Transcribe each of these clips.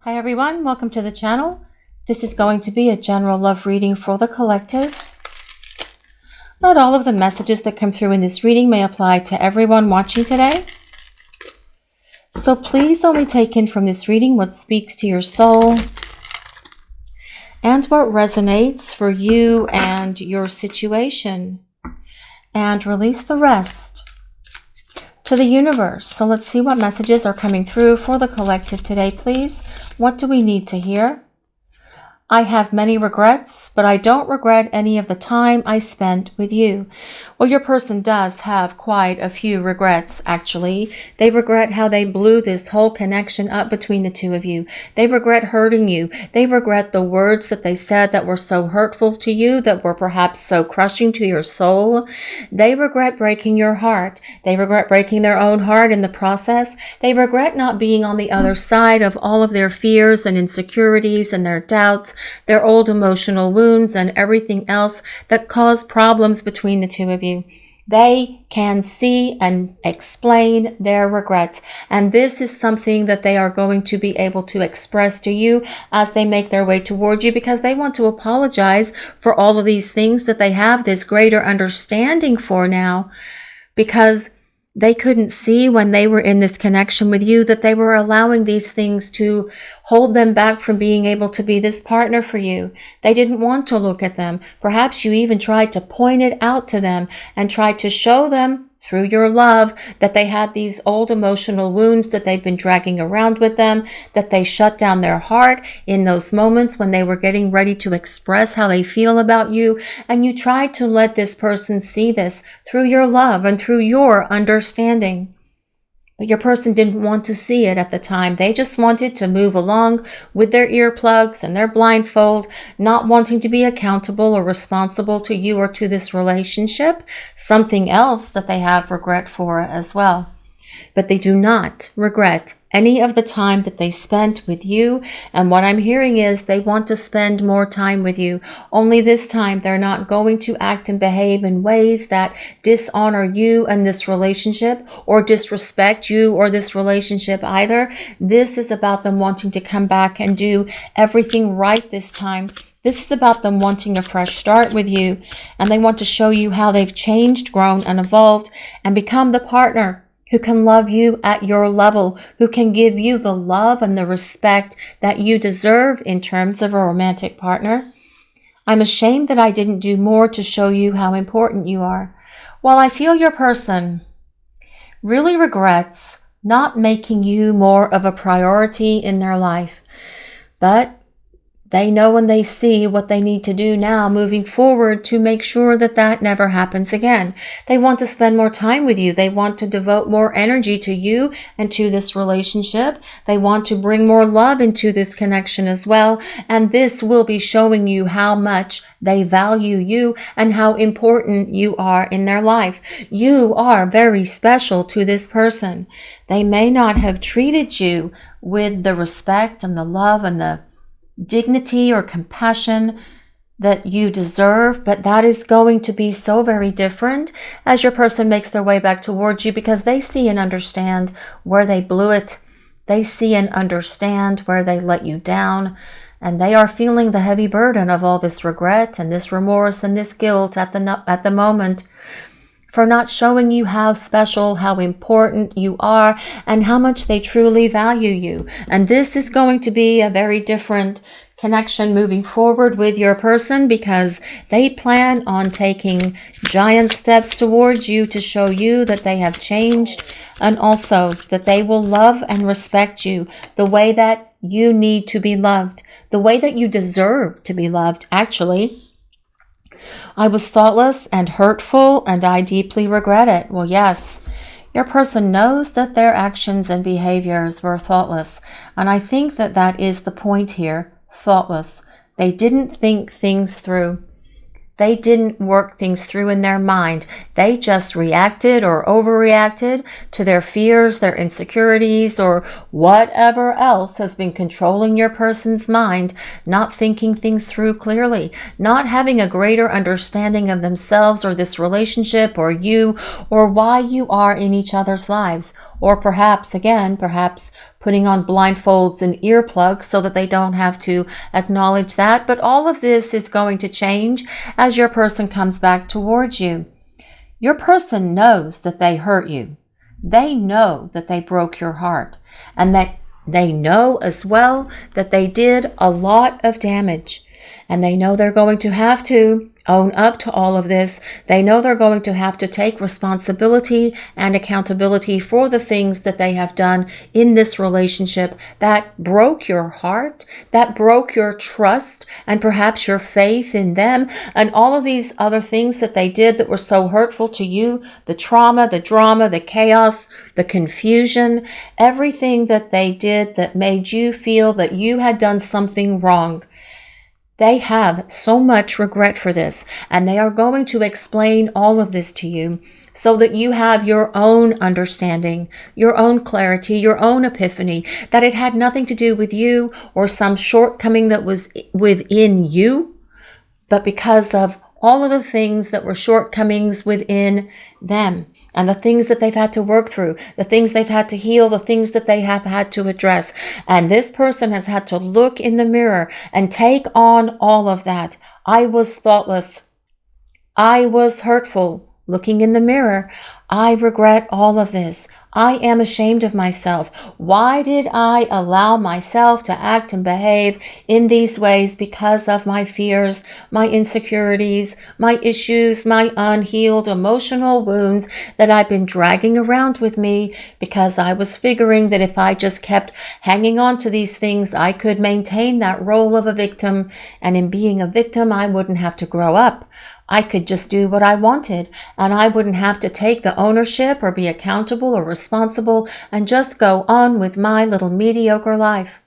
Hi everyone, welcome to the channel. This is going to be a general love reading for the collective. Not all of the messages that come through in this reading may apply to everyone watching today. So please only take in from this reading what speaks to your soul and what resonates for you and your situation. And release the rest to the universe. So let's see what messages are coming through for the collective today, please. What do we need to hear? I have many regrets, but I don't regret any of the time I spent with you. Well, your person does have quite a few regrets, actually. They regret how they blew this whole connection up between the two of you. They regret hurting you. They regret the words that they said that were so hurtful to you, that were perhaps so crushing to your soul. They regret breaking your heart. They regret breaking their own heart in the process. They regret not being on the other side of all of their fears and insecurities and their doubts, their old emotional wounds and everything else that caused problems between the two of you. They can see and explain their regrets. And this is something that they are going to be able to express to you as they make their way towards you, because they want to apologize for all of these things that they have this greater understanding for now, because they couldn't see when they were in this connection with you that they were allowing these things to hold them back from being able to be this partner for you. They didn't want to look at them. Perhaps you even tried to point it out to them and tried to show them through your love that they had these old emotional wounds that they'd been dragging around with them, that they shut down their heart in those moments when they were getting ready to express how they feel about you. And you tried to let this person see this through your love and through your understanding. But your person didn't want to see it at the time. They just wanted to move along with their earplugs and their blindfold, not wanting to be accountable or responsible to you or to this relationship, something else that they have regret for as well. But they do not regret any of the time that they spent with you. And what I'm hearing is they want to spend more time with you. Only this time they're not going to act and behave in ways that dishonor you and this relationship, or disrespect you or this relationship either. This is about them wanting to come back and do everything right this time. This is about them wanting a fresh start with you. And they want to show you how they've changed, grown, and evolved and become the partner who can love you at your level, who can give you the love and the respect that you deserve in terms of a romantic partner. I'm ashamed that I didn't do more to show you how important you are. Well, I feel your person really regrets not making you more of a priority in their life. But they know and they see what they need to do now moving forward to make sure that that never happens again. They want to spend more time with you. They want to devote more energy to you and to this relationship. They want to bring more love into this connection as well. And this will be showing you how much they value you and how important you are in their life. You are very special to this person. They may not have treated you with the respect and the love and the dignity or compassion that you deserve, but that is going to be so very different as your person makes their way back towards you, because they see and understand where they blew it. They see and understand where they let you down, and they are feeling the heavy burden of all this regret and this remorse and this guilt at the moment for not showing you how special, how important you are, and how much they truly value you. And this is going to be a very different connection moving forward with your person, because they plan on taking giant steps towards you to show you that they have changed, and also that they will love and respect you the way that you need to be loved, the way that you deserve to be loved, actually. I was thoughtless and hurtful, and I deeply regret it. Well, yes, your person knows that their actions and behaviors were thoughtless. And I think that that is the point here, thoughtless. They didn't think things through. They didn't work things through in their mind. They just reacted or overreacted to their fears, their insecurities, or whatever else has been controlling your person's mind, not thinking things through clearly, not having a greater understanding of themselves or this relationship or you or why you are in each other's lives. Or perhaps putting on blindfolds and earplugs so that they don't have to acknowledge that. But all of this is going to change as your person comes back towards you. Your person knows that they hurt you. They know that they broke your heart, and that they know as well that they did a lot of damage. And they know they're going to have to own up to all of this. They know they're going to have to take responsibility and accountability for the things that they have done in this relationship that broke your heart, that broke your trust, and perhaps your faith in them, and all of these other things that they did that were so hurtful to you, the trauma, the drama, the chaos, the confusion, everything that they did that made you feel that you had done something wrong. They have so much regret for this, and they are going to explain all of this to you so that you have your own understanding, your own clarity, your own epiphany, that it had nothing to do with you or some shortcoming that was within you, but because of all of the things that were shortcomings within them. And the things that they've had to work through, the things they've had to heal, the things that they have had to address. And this person has had to look in the mirror and take on all of that. I was thoughtless. I was hurtful. Looking in the mirror, I regret all of this. I am ashamed of myself. Why did I allow myself to act and behave in these ways? Because of my fears, my insecurities, my issues, my unhealed emotional wounds that I've been dragging around with me, because I was figuring that if I just kept hanging on to these things, I could maintain that role of a victim. And in being a victim, I wouldn't have to grow up. I could just do what I wanted, and I wouldn't have to take the ownership or be accountable or responsible and just go on with my little mediocre life.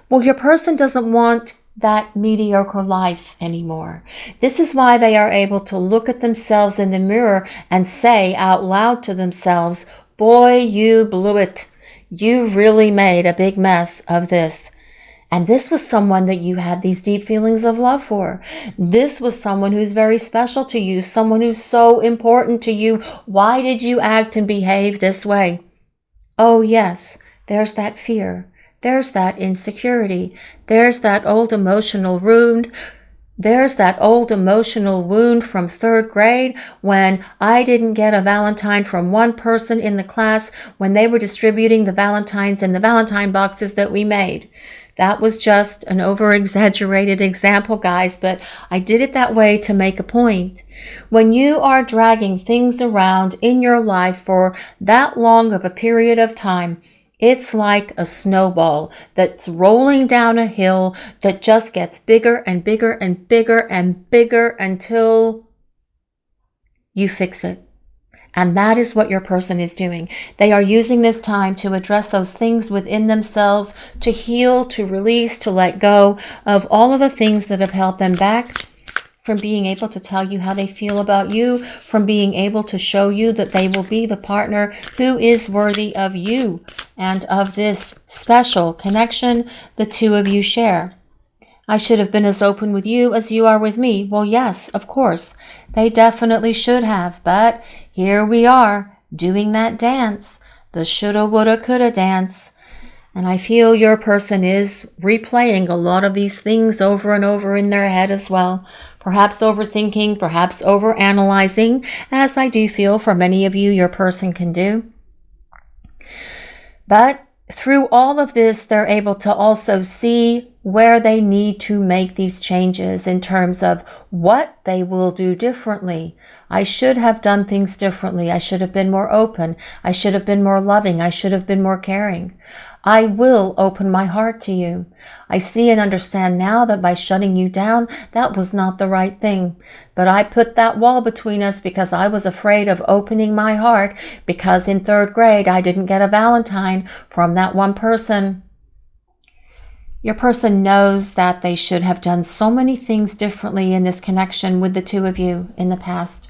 Well, your person doesn't want that mediocre life anymore. This is why they are able to look at themselves in the mirror and say out loud to themselves, "Boy, you blew it. You really made a big mess of this." And this was someone that you had these deep feelings of love for. This was someone who's very special to you, someone who's so important to you. Why did you act and behave this way? Oh yes, there's that fear. There's that insecurity. There's that old emotional wound. There's that old emotional wound from 3rd grade when I didn't get a Valentine from one person in the class when they were distributing the Valentines in the Valentine boxes that we made. That was just an over-exaggerated example, guys, but I did it that way to make a point. When you are dragging things around in your life for that long of a period of time, it's like a snowball that's rolling down a hill that just gets bigger and bigger and bigger and bigger until you fix it. And that is what your person is doing. They are using this time to address those things within themselves, to heal, to release, to let go of all of the things that have held them back from being able to tell you how they feel about you, from being able to show you that they will be the partner who is worthy of you and of this special connection the two of you share. I should have been as open with you as you are with me. Well, yes, of course. They definitely should have, but here we are doing that dance, the shoulda, woulda, coulda dance. And I feel your person is replaying a lot of these things over and over in their head as well. Perhaps overthinking, perhaps overanalyzing, as I do feel for many of you your person can do. But through all of this, they're able to also see where they need to make these changes in terms of what they will do differently. I should have done things differently. I should have been more open. I should have been more loving. I should have been more caring. I will open my heart to you. I see and understand now that by shutting you down, that was not the right thing. But I put that wall between us because I was afraid of opening my heart because in 3rd grade, I didn't get a Valentine from that one person. Your person knows that they should have done so many things differently in this connection with the two of you in the past.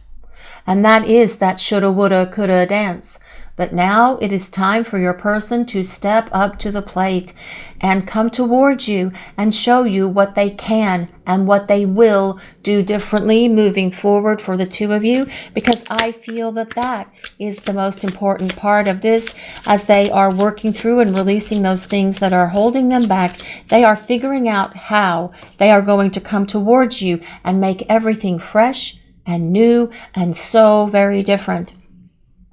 And that is that shoulda, woulda, coulda dance. But now it is time for your person to step up to the plate and come towards you and show you what they can and what they will do differently moving forward for the two of you, because I feel that that is the most important part of this. As they are working through and releasing those things that are holding them back, they are figuring out how they are going to come towards you and make everything fresh and new and so very different.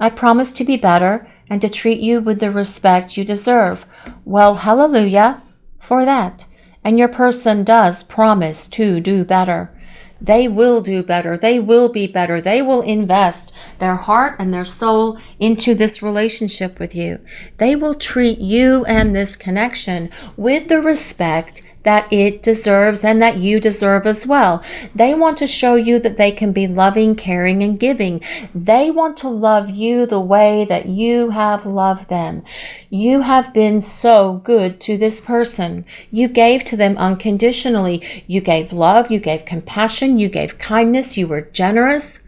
I promise to be better and to treat you with the respect you deserve. Well, hallelujah for that. And your person does promise to do better. They will do better. They will be better. They will invest their heart and their soul into this relationship with you. They will treat you and this connection with the respect that it deserves and that you deserve as well. They want to show you that they can be loving, caring, and giving. They want to love you the way that you have loved them. You have been so good to this person. You gave to them unconditionally. You gave love, you gave compassion, you gave kindness, you were generous.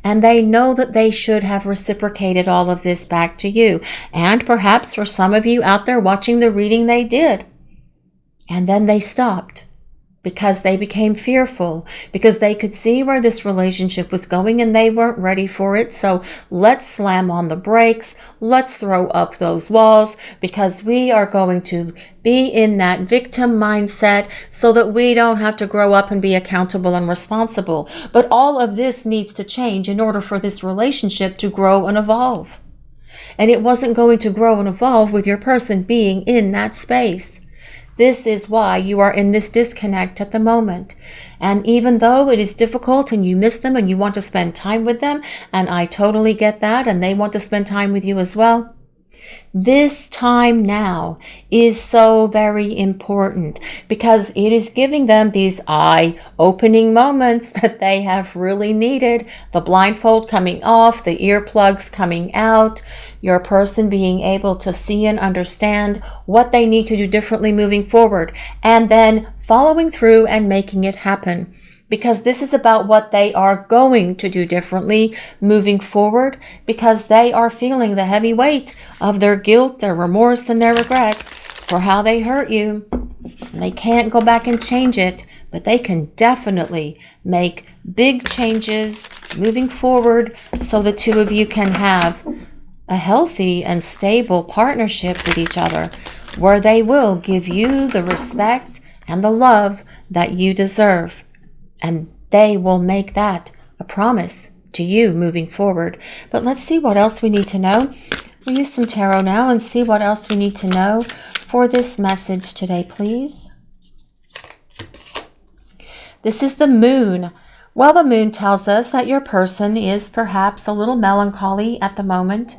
And they know that they should have reciprocated all of this back to you. And perhaps for some of you out there watching the reading, they did. And then they stopped because they became fearful, because they could see where this relationship was going and they weren't ready for it. So let's slam on the brakes. Let's throw up those walls, because we are going to be in that victim mindset so that we don't have to grow up and be accountable and responsible. But all of this needs to change in order for this relationship to grow and evolve. And it wasn't going to grow and evolve with your person being in that space. This is why you are in this disconnect at the moment. And even though it is difficult and you miss them and you want to spend time with them, and I totally get that, and they want to spend time with you as well, this time now is so very important, because it is giving them these eye-opening moments that they have really needed. The blindfold coming off, the earplugs coming out, your person being able to see and understand what they need to do differently moving forward, and then following through and making it happen. Because this is about what they are going to do differently moving forward, because they are feeling the heavy weight of their guilt, their remorse, and their regret for how they hurt you. And they can't go back and change it, but they can definitely make big changes moving forward so the two of you can have a healthy and stable partnership with each other, where they will give you the respect and the love that you deserve. And they will make that a promise to you moving forward. But let's see what else we need to know. We'll use some tarot now and see what else we need to know for this message today, please. This is the moon. Well, the moon tells us that your person is perhaps a little melancholy at the moment.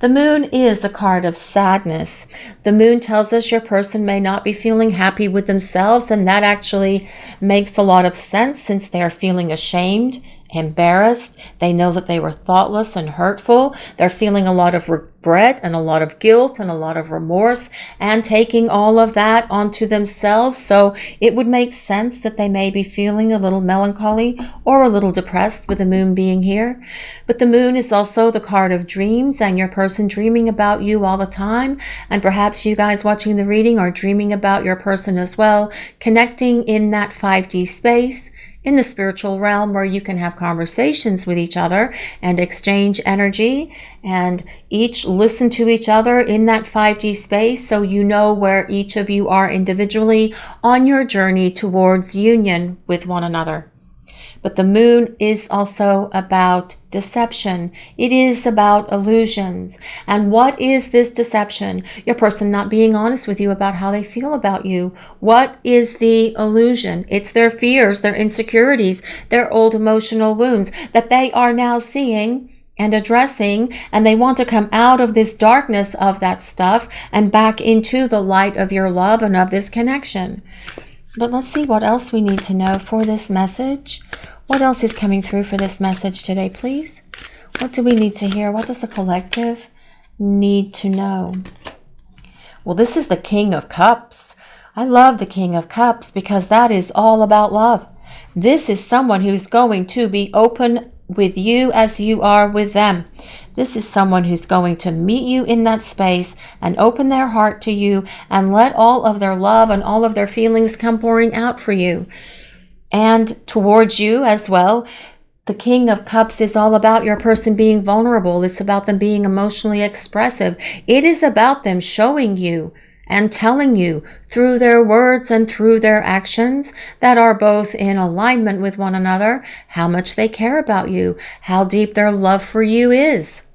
The moon is a card of sadness. The moon tells us your person may not be feeling happy with themselves, and that actually makes a lot of sense, since they are feeling ashamed, embarrassed. They know that they were thoughtless and hurtful. They're feeling a lot of regret and a lot of guilt and a lot of remorse, and taking all of that onto themselves. So it would make sense that they may be feeling a little melancholy or a little depressed with the moon being here. But the moon is also the card of dreams, and your person dreaming about you all the time. And perhaps you guys watching the reading are dreaming about your person as well, connecting in that 5D space, in the spiritual realm, where you can have conversations with each other and exchange energy, and each listen to each other in that 5D space, so you know where each of you are individually on your journey towards union with one another. But the moon is also about deception. It is about illusions. And what is this deception? Your person not being honest with you about how they feel about you. What is the illusion? It's their fears, their insecurities, their old emotional wounds that they are now seeing and addressing, and they want to come out of this darkness of that stuff and back into the light of your love and of this connection. But let's see what else we need to know for this message. What else is coming through for this message today, please? What do we need to hear? What does the collective need to know? Well, this is the King of Cups. I love the King of Cups because that is all about love. This is someone who's going to be open with you as you are with them. This is someone who's going to meet you in that space and open their heart to you and let all of their love and all of their feelings come pouring out for you and towards you as well. The King of Cups is all about your person being vulnerable. It's about them being emotionally expressive. It is about them showing you and telling you through their words and through their actions that are both in alignment with one another, how much they care about you, how deep their love for you is.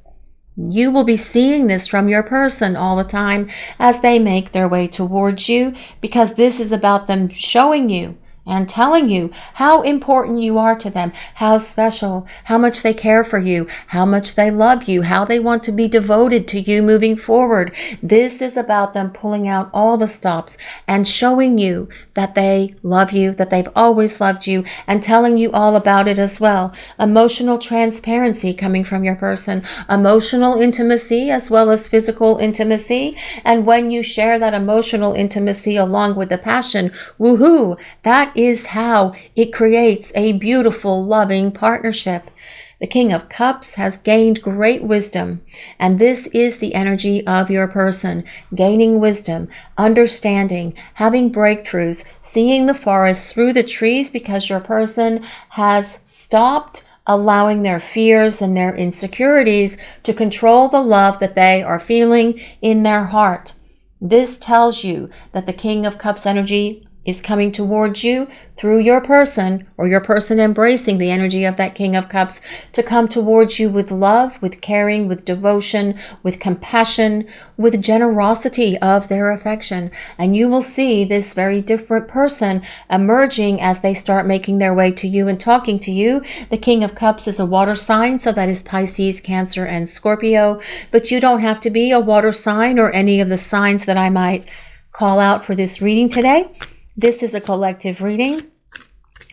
You will be seeing this from your person all the time as they make their way towards you, because this is about them showing you and telling you how important you are to them, how special, how much they care for you, how much they love you, how they want to be devoted to you moving forward. This is about them pulling out all the stops and showing you that they love you, that they've always loved you, and telling you all about it as well. Emotional transparency coming from your person, emotional intimacy as well as physical intimacy. And when you share that emotional intimacy along with the passion, woohoo, that is how it creates a beautiful, loving partnership. The King of Cups has gained great wisdom, and this is the energy of your person, gaining wisdom, understanding, having breakthroughs, seeing the forest through the trees, because your person has stopped allowing their fears and their insecurities to control the love that they are feeling in their heart. This tells you that the King of Cups energy is coming towards you through your person, or your person embracing the energy of that King of Cups to come towards you with love, with caring, with devotion, with compassion, with generosity of their affection. And you will see this very different person emerging as they start making their way to you and talking to you. The King of Cups is a water sign, so that is Pisces, Cancer, and Scorpio. But you don't have to be a water sign or any of the signs that I might call out for this reading today. This is a collective reading,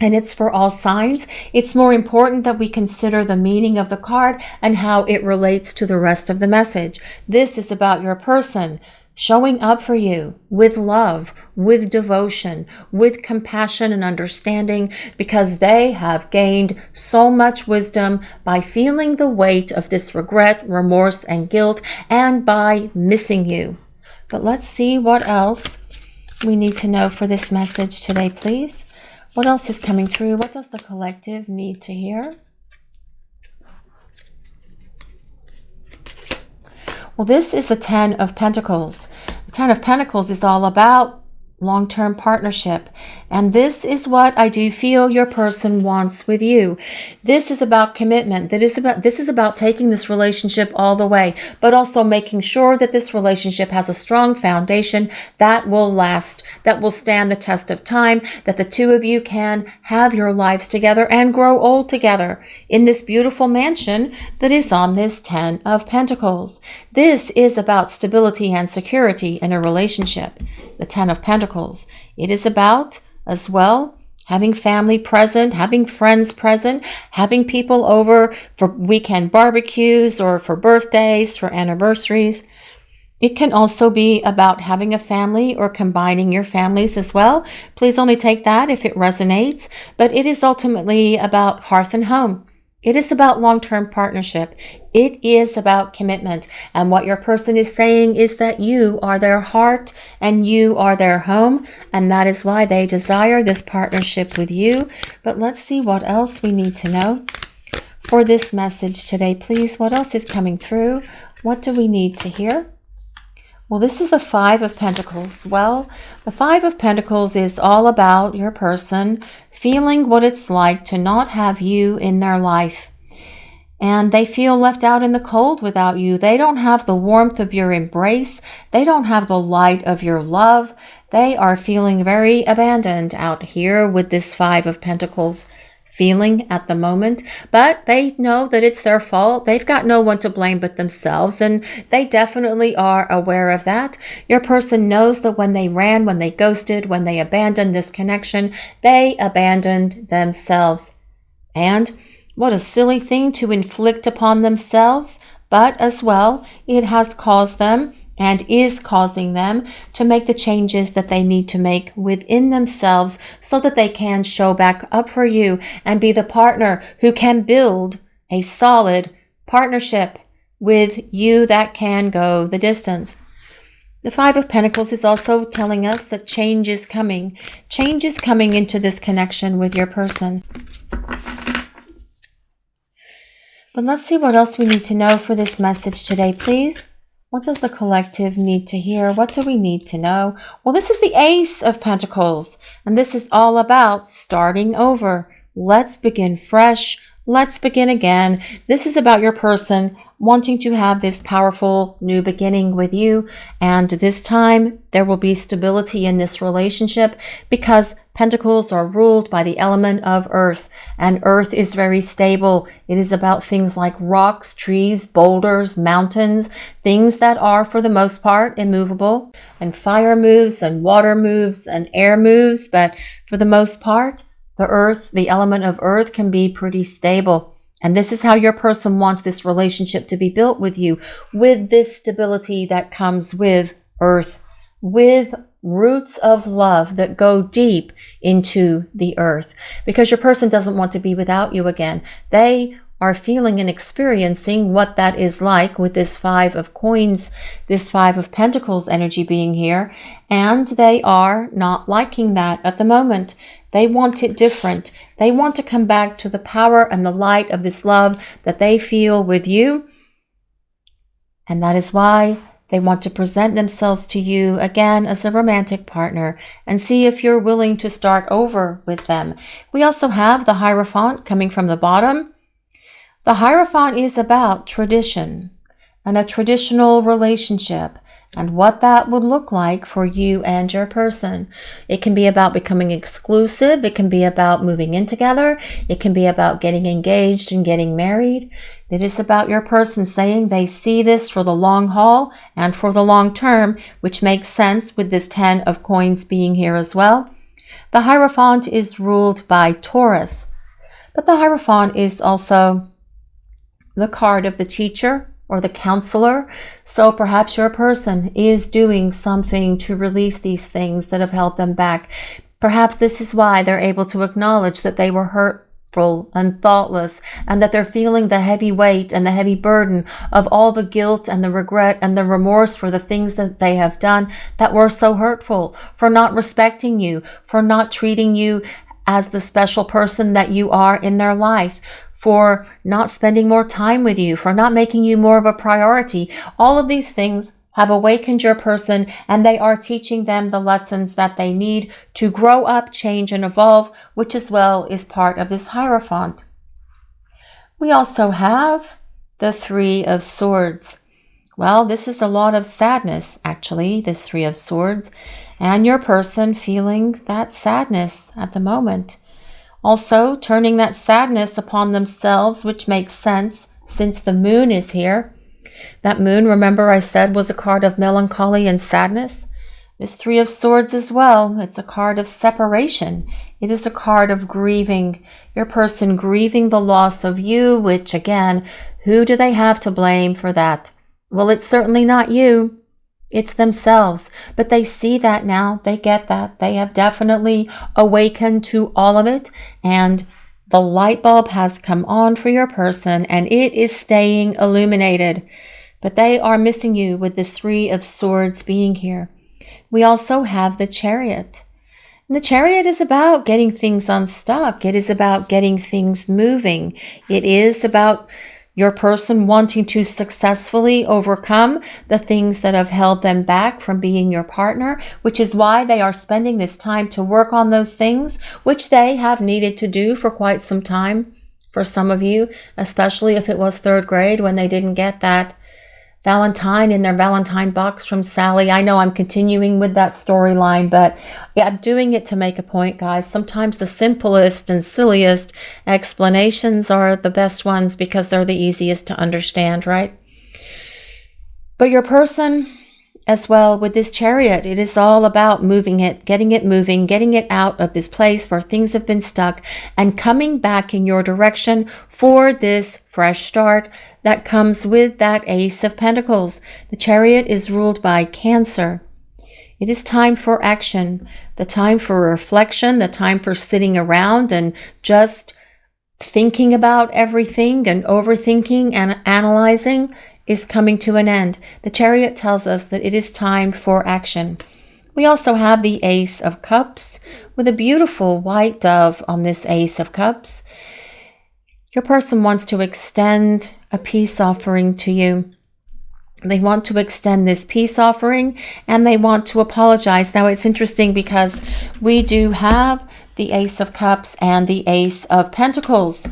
and it's for all signs. It's more important that we consider the meaning of the card and how it relates to the rest of the message. This is about your person showing up for you with love, with devotion, with compassion and understanding, because they have gained so much wisdom by feeling the weight of this regret, remorse, and guilt, and by missing you. But let's see what else we need to know for this message today, please. What else is coming through? What does the collective need to hear? Well, this is the Ten of Pentacles. The Ten of Pentacles is all about long-term partnership. And this is what I do feel your person wants with you. This is about commitment. This is about taking this relationship all the way, but also making sure that this relationship has a strong foundation that will last, that will stand the test of time, that the two of you can have your lives together and grow old together in this beautiful mansion that is on this Ten of Pentacles. This is about stability and security in a relationship. The Ten of Pentacles. It is about, as well, having family present, having friends present, having people over for weekend barbecues or for birthdays, for anniversaries. It can also be about having a family or combining your families as well. Please only take that if it resonates. But it is ultimately about hearth and home. It is about long-term partnership. It is about commitment. And what your person is saying is that you are their heart and you are their home. And that is why they desire this partnership with you. But let's see what else we need to know for this message today, please. What else is coming through? What do we need to hear? Well, this is the Five of Pentacles. Well, the Five of Pentacles is all about your person feeling what it's like to not have you in their life. And they feel left out in the cold without you. They don't have the warmth of your embrace. They don't have the light of your love. They are feeling very abandoned out here with this Five of Pentacles feeling at the moment, but they know that it's their fault. They've got no one to blame but themselves, and they definitely are aware of that. Your person knows that when they ran, when they ghosted, when they abandoned this connection, they abandoned themselves. And what a silly thing to inflict upon themselves, but as well, it has caused them and is causing them to make the changes that they need to make within themselves so that they can show back up for you and be the partner who can build a solid partnership with you that can go the distance. The Five of Pentacles is also telling us that change is coming. Change is coming into this connection with your person. But let's see what else we need to know for this message today, please. What does the collective need to hear? What do we need to know? Well, this is the Ace of Pentacles, and this is all about starting over. Let's begin fresh. Let's begin again. This is about your person wanting to have this powerful new beginning with you. And this time there will be stability in this relationship because Pentacles are ruled by the element of earth, and earth is very stable. It is about things like rocks, trees, boulders, mountains, things that are for the most part immovable. And fire moves and water moves and air moves, but for the most part, the earth, the element of earth, can be pretty stable. And this is how your person wants this relationship to be built with you, with this stability that comes with earth, with roots of love that go deep into the earth. Because your person doesn't want to be without you again. They are feeling and experiencing what that is like with this Five of Coins, this Five of Pentacles energy being here. And they are not liking that at the moment. They want it different. They want to come back to the power and the light of this love that they feel with you. And that is why they want to present themselves to you again as a romantic partner and see if you're willing to start over with them. We also have the Hierophant coming from the bottom. The Hierophant is about tradition and a traditional relationship, and what that would look like for you and your person. It can be about becoming exclusive. It can be about moving in together. It can be about getting engaged and getting married. It is about your person saying they see this for the long haul and for the long term, which makes sense with this 10 of Coins being here as well. The Hierophant is ruled by Taurus, but the Hierophant is also the card of the teacher or the counselor. So perhaps your person is doing something to release these things that have held them back. Perhaps this is why they're able to acknowledge that they were hurtful and thoughtless, and that they're feeling the heavy weight and the heavy burden of all the guilt and the regret and the remorse for the things that they have done that were so hurtful, for not respecting you, for not treating you as the special person that you are in their life, for not spending more time with you, for not making you more of a priority. All of these things have awakened your person, and they are teaching them the lessons that they need to grow up, change, and evolve, which as well is part of this Hierophant. We also have the Three of Swords. Well, this is a lot of sadness, actually, this Three of Swords, and your person feeling that sadness at the moment. Also, turning that sadness upon themselves, which makes sense since the moon is here. That moon, remember I said, was a card of melancholy and sadness. This Three of Swords as well, it's a card of separation. It is a card of grieving. Your person grieving the loss of you, which again, who do they have to blame for that? Well, it's certainly not you. It's themselves, but they see that now. They get that. They have definitely awakened to all of it, and the light bulb has come on for your person, and it is staying illuminated. But they are missing you with this Three of Swords being here. We also have the Chariot. And the Chariot is about getting things unstuck. It is about getting things moving. It is about your person wanting to successfully overcome the things that have held them back from being your partner, which is why they are spending this time to work on those things, which they have needed to do for quite some time. For some of you, especially if it was third grade when they didn't get that Valentine in their Valentine box from Sally. I know I'm continuing with that storyline, but yeah, I'm doing it to make a point, guys. Sometimes the simplest and silliest explanations are the best ones because they're the easiest to understand, right? But your person as well with this Chariot, it is all about moving it moving, getting it out of this place where things have been stuck and coming back in your direction for this fresh start that comes with that Ace of Pentacles. The Chariot is ruled by Cancer. It is time for action, the time for reflection, the time for sitting around and just thinking about everything and overthinking and analyzing. is coming to an end. The Chariot tells us that it is time for action. We also have the Ace of Cups with a beautiful white dove on this Ace of Cups. Your person wants to extend a peace offering to you. They want to extend this peace offering and they want to apologize. Now, it's interesting because we do have the Ace of Cups and the Ace of Pentacles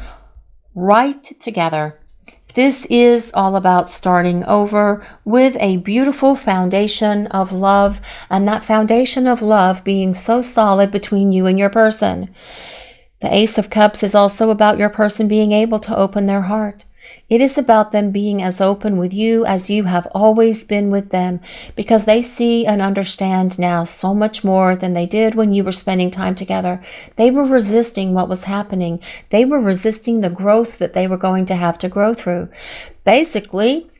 right together. This is all about starting over with a beautiful foundation of love, and that foundation of love being so solid between you and your person. The Ace of Cups is also about your person being able to open their heart. It is about them being as open with you as you have always been with them, because they see and understand now so much more than they did when you were spending time together. They were resisting what was happening. They were resisting the growth that they were going to have to grow through. Basically,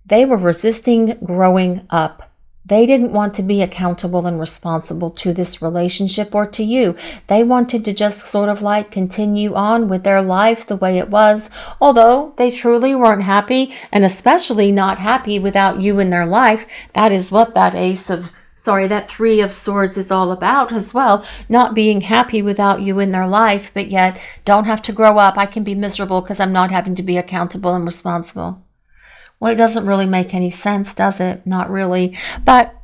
they were resisting growing up. They didn't want to be accountable and responsible to this relationship or to you. They wanted to just sort of like continue on with their life the way it was, although they truly weren't happy, and especially not happy without you in their life. That is what that that Three of Swords is all about as well. Not being happy without you in their life, but yet don't have to grow up. I can be miserable because I'm not having to be accountable and responsible. Well, it doesn't really make any sense, does it? Not really. But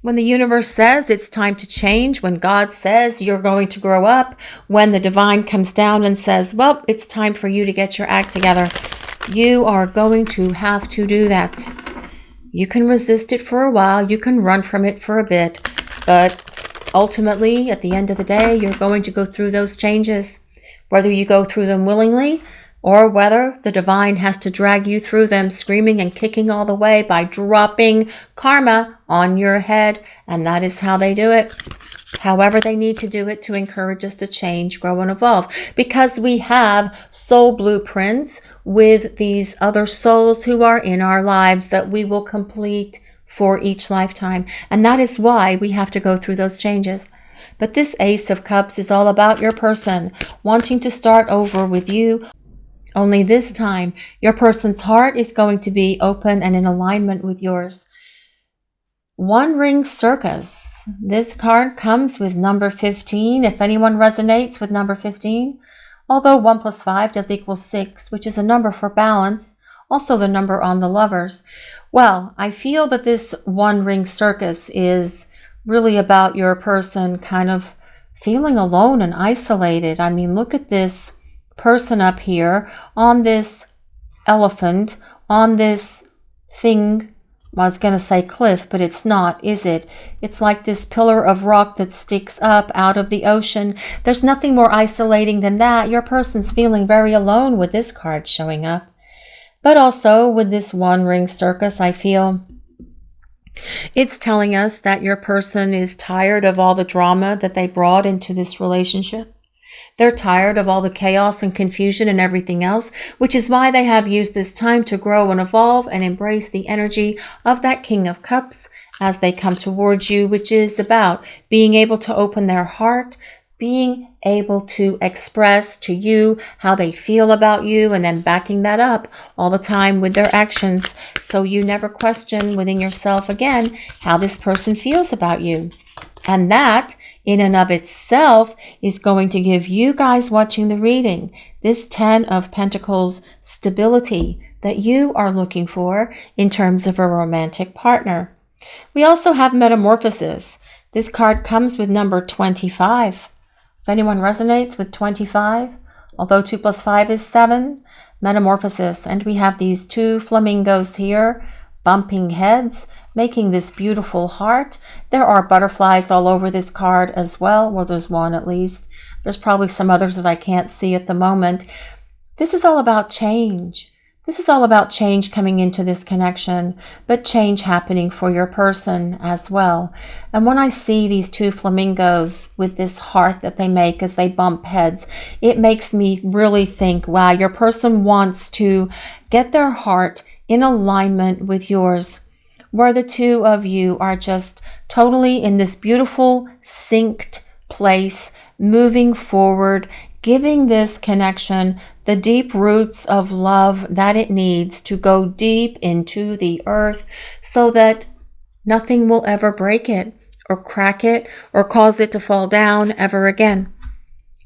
when the universe says it's time to change, when God says you're going to grow up, when the divine comes down and says, well, it's time for you to get your act together, you are going to have to do that. You can resist it for a while. You can run from it for a bit. But ultimately, at the end of the day, you're going to go through those changes, whether you go through them willingly or whether the divine has to drag you through them screaming and kicking all the way by dropping karma on your head. And that is how they do it. However they need to do it to encourage us to change, grow, and evolve. Because we have soul blueprints with these other souls who are in our lives that we will complete for each lifetime. And that is why we have to go through those changes. But this Ace of Cups is all about your person wanting to start over with you. Only this time, your person's heart is going to be open and in alignment with yours. One Ring Circus. This card comes with number 15. If anyone resonates with number 15, although 1 plus 5 does equal 6, which is a number for balance, also the number on the Lovers. Well, I feel that this One Ring Circus is really about your person kind of feeling alone and isolated. I mean, look at this person up here on this elephant, on this thing. Well, I was going to say cliff, but it's not, is it? It's like this pillar of rock that sticks up out of the ocean. There's nothing more isolating than that. Your person's feeling very alone with this card showing up. But also with this One Ring Circus, I feel it's telling us that your person is tired of all the drama that they brought into this relationship. They're tired of all the chaos and confusion and everything else, which is why they have used this time to grow and evolve and embrace the energy of that King of Cups as they come towards you, which is about being able to open their heart, being able to express to you how they feel about you, and then backing that up all the time with their actions. So you never question within yourself again how this person feels about you. And that in and of itself is going to give you guys watching the reading this 10 of Pentacles stability that you are looking for in terms of a romantic partner. We also have Metamorphosis. This card comes with number 25. If anyone resonates with 25, although 2 plus 5 is 7, Metamorphosis. And we have these two flamingos here, bumping heads, making this beautiful heart. There are butterflies all over this card as well. Well, there's one at least. There's probably some others that I can't see at the moment. This is all about change. This is all about change coming into this connection, but change happening for your person as well. And when I see these two flamingos with this heart that they make as they bump heads, it makes me really think, wow, your person wants to get their heart in alignment with yours, where the two of you are just totally in this beautiful synced place, moving forward giving this connection the deep roots of love that it needs to go deep into the earth so that nothing will ever break it or crack it or cause it to fall down ever again.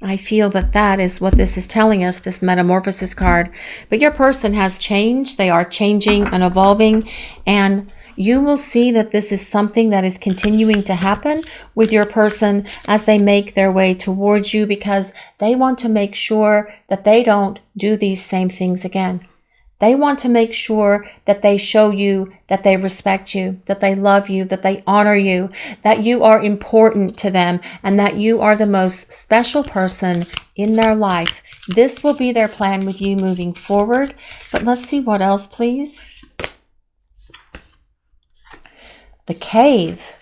I feel that that is what this is telling us, this metamorphosis card. But your person has changed. They are changing and evolving. And you will see that this is something that is continuing to happen with your person as they make their way towards you, because they want to make sure that they don't do these same things again. They want to make sure that they show you that they respect you, that they love you, that they honor you, that you are important to them, and that you are the most special person in their life. This will be their plan with you moving forward. But let's see what else, please. The Cave.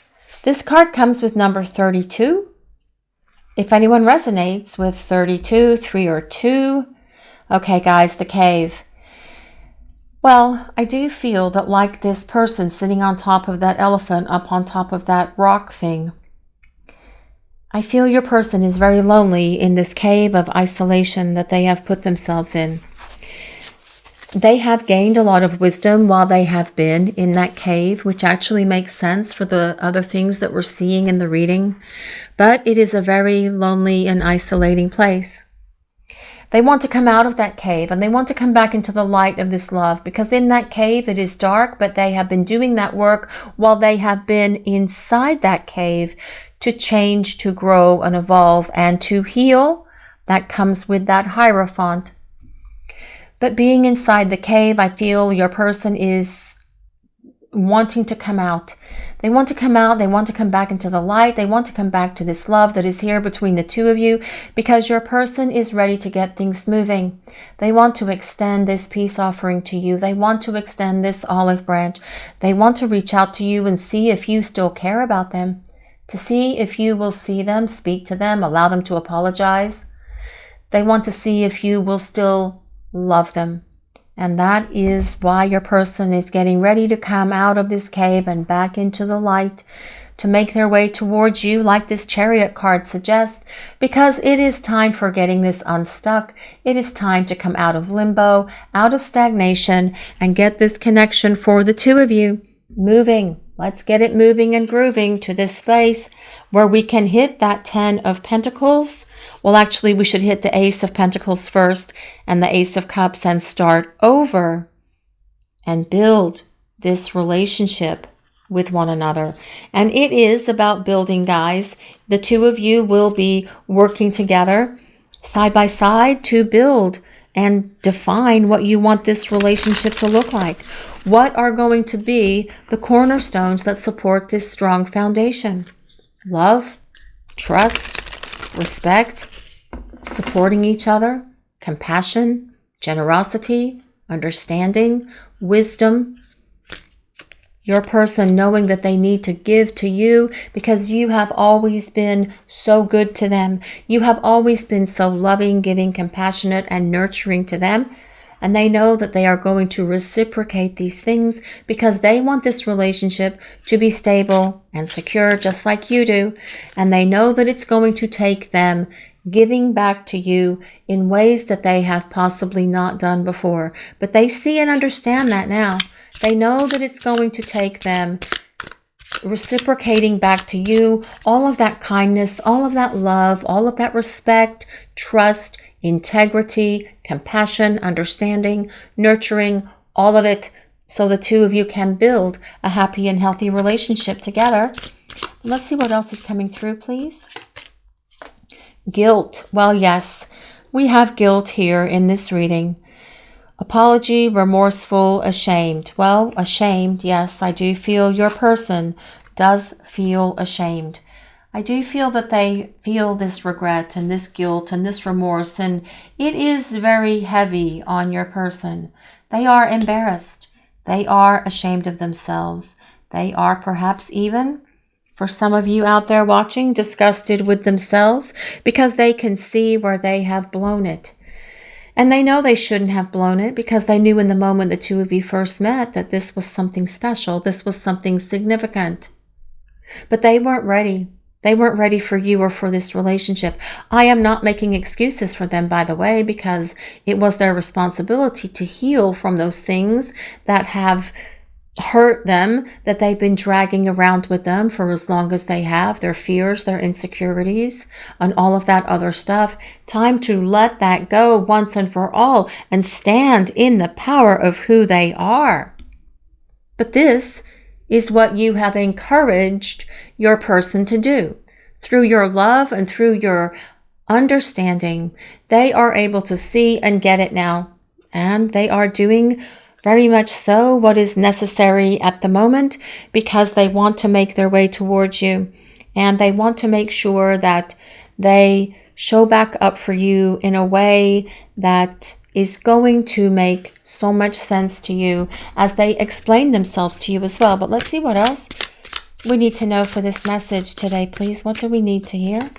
This card comes with number 32. If anyone resonates with 32, 3 or 2. Okay, guys, the Cave. Well, I do feel that like this person sitting on top of that elephant up on top of that rock thing, I feel your person is very lonely in this cave of isolation that they have put themselves in. They have gained a lot of wisdom while they have been in that cave, which actually makes sense for the other things that we're seeing in the reading. But it is a very lonely and isolating place. They want to come out of that cave and they want to come back into the light of this love, because in that cave it is dark, but they have been doing that work while they have been inside that cave to change, to grow and evolve and to heal. That comes with that Hierophant. But being inside the cave, I feel your person is wanting to come out. They want to come out. They want to come back into the light. They want to come back to this love that is here between the two of you, because your person is ready to get things moving. They want to extend this peace offering to you. They want to extend this olive branch. They want to reach out to you and see if you still care about them, to see if you will see them, speak to them, allow them to apologize. They want to see if you will still love them. And that is why your person is getting ready to come out of this cave and back into the light, to make their way towards you, like this Chariot card suggests, because it is time for getting this unstuck. It is time to come out of limbo, out of stagnation, and get this connection for the two of you moving. Let's get it moving and grooving to this space where we can hit that 10 of Pentacles. Well, actually, we should hit the Ace of Pentacles first and the Ace of Cups and start over and build this relationship with one another. And it is about building, guys. The two of you will be working together side by side to build and define what you want this relationship to look like. What are going to be the cornerstones that support this strong foundation? Love, trust, respect, supporting each other, compassion, generosity, understanding, wisdom. Your person knowing that they need to give to you because you have always been so good to them. You have always been so loving, giving, compassionate, and nurturing to them. And they know that they are going to reciprocate these things because they want this relationship to be stable and secure just like you do. And they know that it's going to take them giving back to you in ways that they have possibly not done before. But they see and understand that now. They know that it's going to take them reciprocating back to you all of that kindness, all of that love, all of that respect, trust, integrity, compassion, understanding, nurturing, all of it, so the two of you can build a happy and healthy relationship together. Let's see what else is coming through, please. Guilt. Well, yes, we have guilt here in this reading. Apology, remorseful, ashamed. Well, ashamed, yes, I do feel your person does feel ashamed. I do feel that they feel this regret and this guilt and this remorse, and it is very heavy on your person. They are embarrassed. They are ashamed of themselves. They are perhaps even, for some of you out there watching, disgusted with themselves because they can see where they have blown it. And they know they shouldn't have blown it because they knew in the moment the two of you first met that this was something special. This was something significant. But they weren't ready. They weren't ready for you or for this relationship. I am not making excuses for them, by the way, because it was their responsibility to heal from those things that have hurt them, that they've been dragging around with them for as long as they have, their fears, their insecurities, and all of that other stuff. Time to let that go once and for all and stand in the power of who they are. But this is what you have encouraged your person to do. Through your love and through your understanding, they are able to see and get it now. And they are doing very much so what is necessary at the moment, because they want to make their way towards you. And they want to make sure that they show back up for you in a way that is going to make so much sense to you as they explain themselves to you as well. But let's see what else we need to know for this message today, please. What do we need to hear?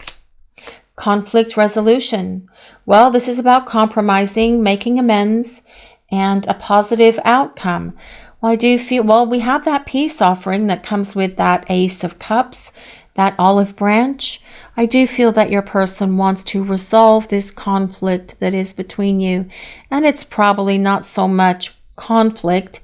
Conflict resolution. Well, this is about compromising, making amends, and a positive outcome. Well, I do feel, well, we have that peace offering that comes with that Ace of Cups, that olive branch. I do feel that your person wants to resolve this conflict that is between you. And it's probably not so much conflict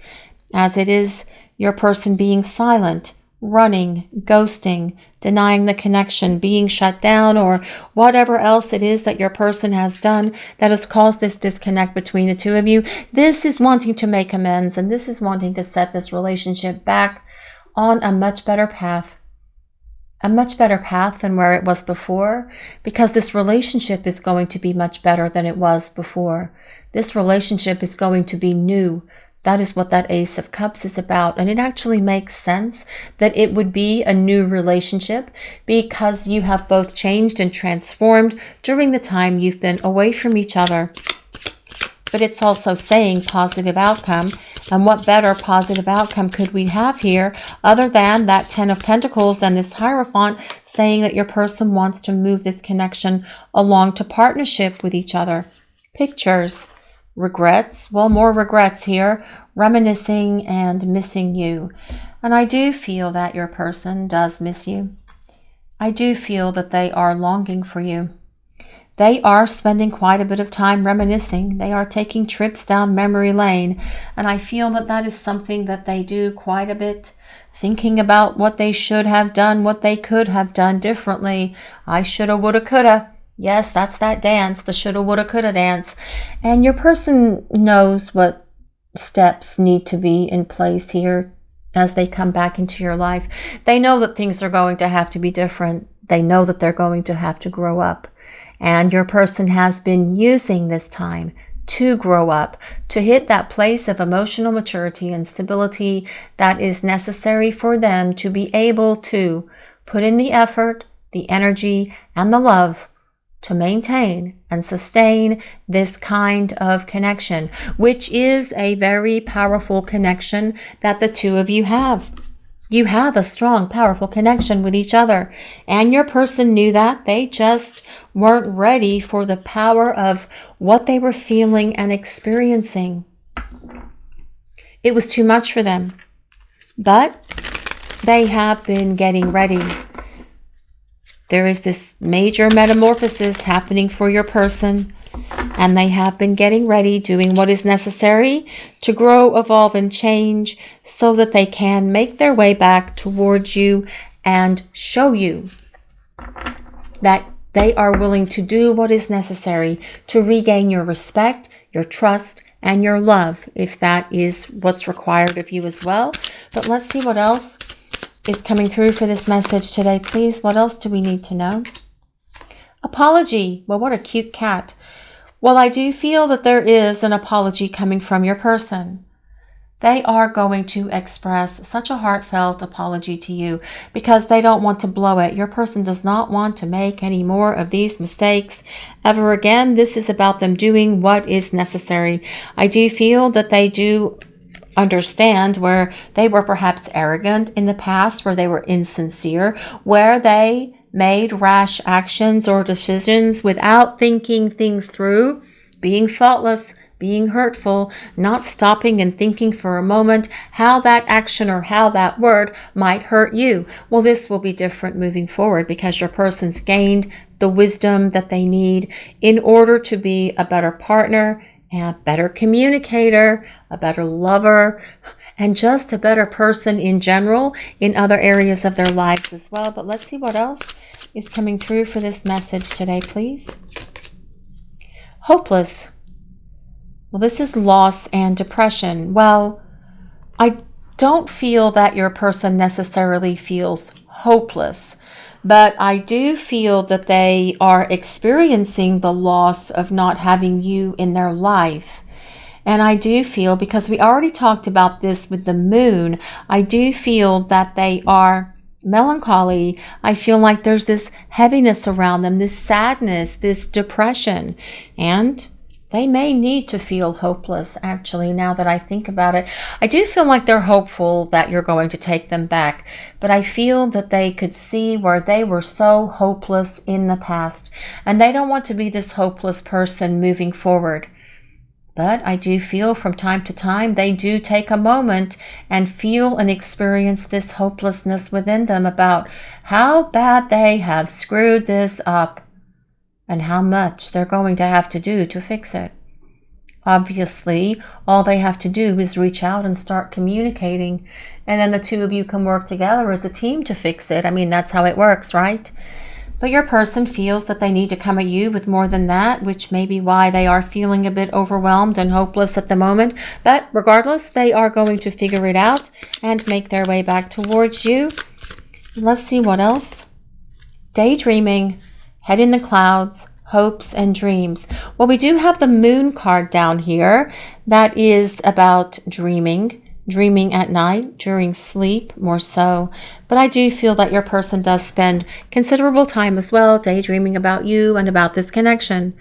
as it is your person being silent, running, ghosting, denying the connection, being shut down, or whatever else it is that your person has done that has caused this disconnect between the two of you. This is wanting to make amends, and this is wanting to set this relationship back on a much better path. A much better path than where it was before, because this relationship is going to be much better than it was before. This relationship is going to be new. That is what that Ace of Cups is about. And it actually makes sense that it would be a new relationship, because you have both changed and transformed during the time you've been away from each other. But it's also saying positive outcome. And what better positive outcome could we have here other than that 10 of Pentacles and this Hierophant saying that your person wants to move this connection along to partnership with each other. Pictures. Regrets. Well, more regrets here. Reminiscing and missing you. And I do feel that your person does miss you. I do feel that they are longing for you. They are spending quite a bit of time reminiscing. They are taking trips down memory lane. And I feel that that is something that they do quite a bit. Thinking about what they should have done, what they could have done differently. I shoulda, woulda, coulda. Yes, that's that dance, the shoulda, woulda, coulda dance. And your person knows what steps need to be in place here as they come back into your life. They know that things are going to have to be different. They know that they're going to have to grow up. And your person has been using this time to grow up, to hit that place of emotional maturity and stability that is necessary for them to be able to put in the effort, the energy, and the love to maintain and sustain this kind of connection, which is a very powerful connection that the two of you have. You have a strong, powerful connection with each other, and your person knew that. They just weren't ready for the power of what they were feeling and experiencing. It was too much for them, but they have been getting ready. There is this major metamorphosis happening for your person, and they have been getting ready, doing what is necessary to grow, evolve, and change so that they can make their way back towards you and show you that they are willing to do what is necessary to regain your respect, your trust, and your love, if that is what's required of you as well. But let's see what else is coming through for this message today, please. What else do we need to know? Apology. Well, what a cute cat. Well, I do feel that there is an apology coming from your person. They are going to express such a heartfelt apology to you because they don't want to blow it. Your person does not want to make any more of these mistakes ever again. This is about them doing what is necessary. I do feel that they do understand where they were perhaps arrogant in the past, where they were insincere, where they made rash actions or decisions without thinking things through, being thoughtless, being hurtful, not stopping and thinking for a moment how that action or how that word might hurt you. Well, this will be different moving forward because your person's gained the wisdom that they need in order to be a better partner, a better communicator, a better lover, and just a better person in general in other areas of their lives as well. But let's see what else is coming through for this message today, please. Hopeless. Well, this is loss and depression. Well, I don't feel that your person necessarily feels hopeless, but I do feel that they are experiencing the loss of not having you in their life. And I do feel, because we already talked about this with the moon, I do feel that they are melancholy. I feel like there's this heaviness around them, this sadness, this depression. And they may need to feel hopeless, actually, now that I think about it. I do feel like they're hopeful that you're going to take them back, but I feel that they could see where they were so hopeless in the past, and they don't want to be this hopeless person moving forward. But I do feel from time to time they do take a moment and feel and experience this hopelessness within them about how bad they have screwed this up and how much they're going to have to do to fix it. Obviously, all they have to do is reach out and start communicating, and then the two of you can work together as a team to fix it. I mean, that's how it works, right? But your person feels that they need to come at you with more than that, which may be why they are feeling a bit overwhelmed and hopeless at the moment. But regardless, they are going to figure it out and make their way back towards you. Let's see what else. Daydreaming, head in the clouds, hopes and dreams. Well, we do have the moon card down here that is about dreaming at night, during sleep, more so. But I do feel that your person does spend considerable time as well daydreaming about you and about this connection,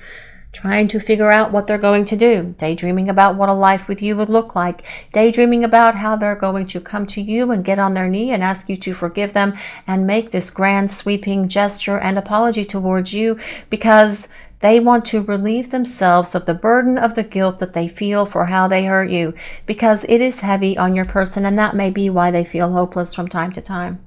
trying to figure out what they're going to do, daydreaming about what a life with you would look like, daydreaming about how they're going to come to you and get on their knee and ask you to forgive them and make this grand sweeping gesture and apology towards you, because they want to relieve themselves of the burden of the guilt that they feel for how they hurt you, because it is heavy on your person, and that may be why they feel hopeless from time to time.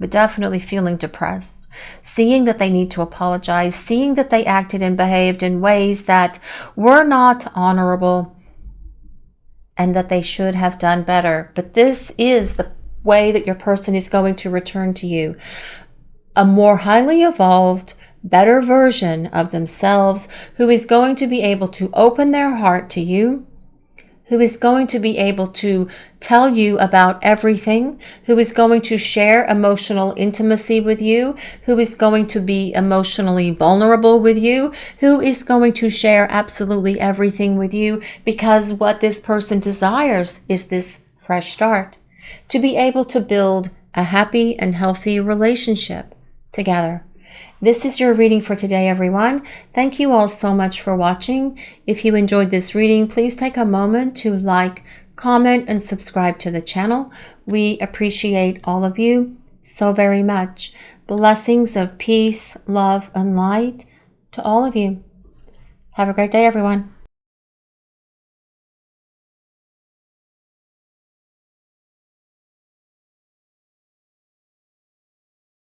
But definitely feeling depressed, seeing that they need to apologize, seeing that they acted and behaved in ways that were not honorable and that they should have done better. But this is the way that your person is going to return to you. A more highly evolved, better version of themselves, who is going to be able to open their heart to you, who is going to be able to tell you about everything, who is going to share emotional intimacy with you, who is going to be emotionally vulnerable with you, who is going to share absolutely everything with you, because what this person desires is this fresh start, to be able to build a happy and healthy relationship together. This is your reading for today, everyone. Thank you all so much for watching. If you enjoyed this reading, please take a moment to like, comment, and subscribe to the channel. We appreciate all of you so very much. Blessings of peace, love, and light to all of you. Have a great day, everyone.